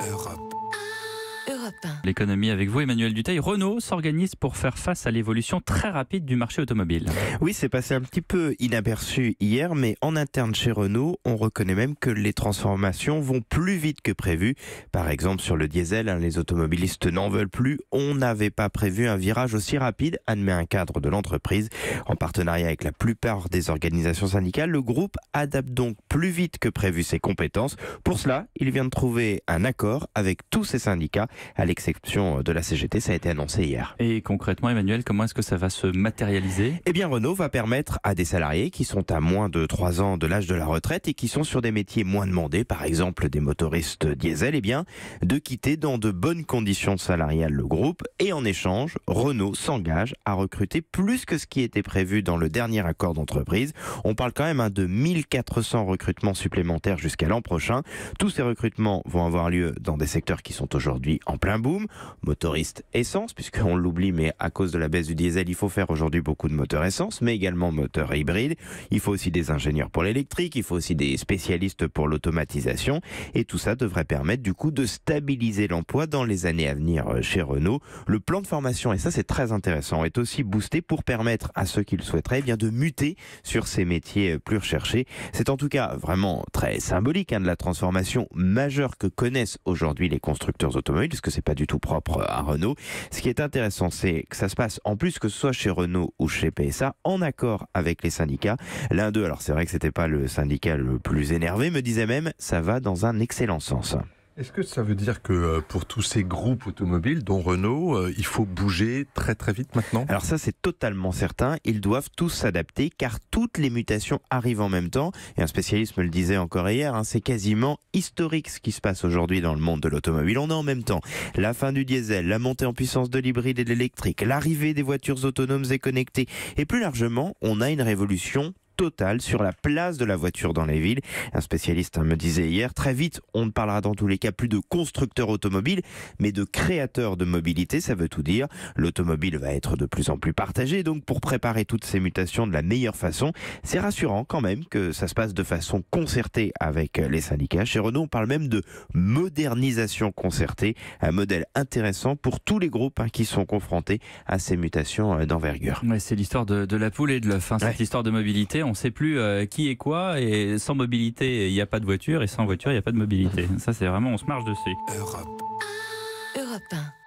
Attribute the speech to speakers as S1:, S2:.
S1: Europe. Europe 1.
S2: L'économie avec vous, Emmanuel Dutheil. Renault s'organise pour faire face à l'évolution très rapide du marché automobile.
S3: Oui, c'est passé un petit peu inaperçu hier, mais en interne chez Renault, on reconnaît même que les transformations vont plus vite que prévu. Par exemple, sur le diesel, les automobilistes n'en veulent plus. On n'avait pas prévu un virage aussi rapide, admet un cadre de l'entreprise. En partenariat avec la plupart des organisations syndicales, le groupe adapte donc plus vite que prévu ses compétences. Pour cela, il vient de trouver un accord avec tous ses syndicats, à l'exception de la CGT, ça a été annoncé hier.
S2: Et concrètement, Emmanuel, comment est-ce que ça va se matérialiser ?
S3: Eh bien, Renault va permettre à des salariés qui sont à moins de 3 ans de l'âge de la retraite et qui sont sur des métiers moins demandés, par exemple des motoristes diesel, de quitter dans de bonnes conditions salariales le groupe. Et en échange, Renault s'engage à recruter plus que ce qui était prévu dans le dernier accord d'entreprise. On parle quand même de 1400 recrutements supplémentaires jusqu'à l'an prochain. Tous ces recrutements vont avoir lieu dans des secteurs qui sont aujourd'hui en plein boom. Motoristes essence, puisqu'on l'oublie, mais à cause de la baisse du diesel, il faut faire aujourd'hui beaucoup de moteurs essence, mais également moteurs hybrides. Il faut aussi des ingénieurs pour l'électrique, il faut aussi des spécialistes pour l'automatisation. Et tout ça devrait permettre du coup de stabiliser l'emploi dans les années à venir chez Renault. Le plan de formation, et ça c'est très intéressant, est aussi boosté pour permettre à ceux qui le souhaiteraient de muter sur ces métiers plus recherchés. C'est en tout cas vraiment très symbolique de la transformation majeure que connaissent aujourd'hui les constructeurs automobiles, parce que c'est pas du tout propre à Renault. Ce qui est intéressant, c'est que ça se passe, en plus que ce soit chez Renault ou chez PSA, en accord avec les syndicats. L'un d'eux, alors c'est vrai que c'était pas le syndicat le plus énervé, me disait même, ça va dans un excellent sens.
S4: Est-ce que ça veut dire que pour tous ces groupes automobiles, dont Renault, il faut bouger très très vite maintenant ?
S3: Alors ça, c'est totalement certain. Ils doivent tous s'adapter car toutes les mutations arrivent en même temps. Et un spécialiste me le disait encore hier, c'est quasiment historique ce qui se passe aujourd'hui dans le monde de l'automobile. On a en même temps la fin du diesel, la montée en puissance de l'hybride et de l'électrique, l'arrivée des voitures autonomes et connectées. Et plus largement, on a une révolution totale sur la place de la voiture dans les villes. Un spécialiste me disait hier, très vite, on ne parlera dans tous les cas plus de constructeurs automobiles, mais de créateurs de mobilité, ça veut tout dire. L'automobile va être de plus en plus partagée, donc pour préparer toutes ces mutations de la meilleure façon, c'est rassurant quand même que ça se passe de façon concertée avec les syndicats. Chez Renault, on parle même de modernisation concertée, un modèle intéressant pour tous les groupes qui sont confrontés à ces mutations d'envergure.
S2: Ouais, c'est l'histoire de la poule et de l'œuf, cette histoire de mobilité. On ne sait plus qui est quoi, et sans mobilité, il n'y a pas de voiture, et sans voiture, il n'y a pas de mobilité. Ça, c'est vraiment, on se marche dessus.
S1: Europe 1.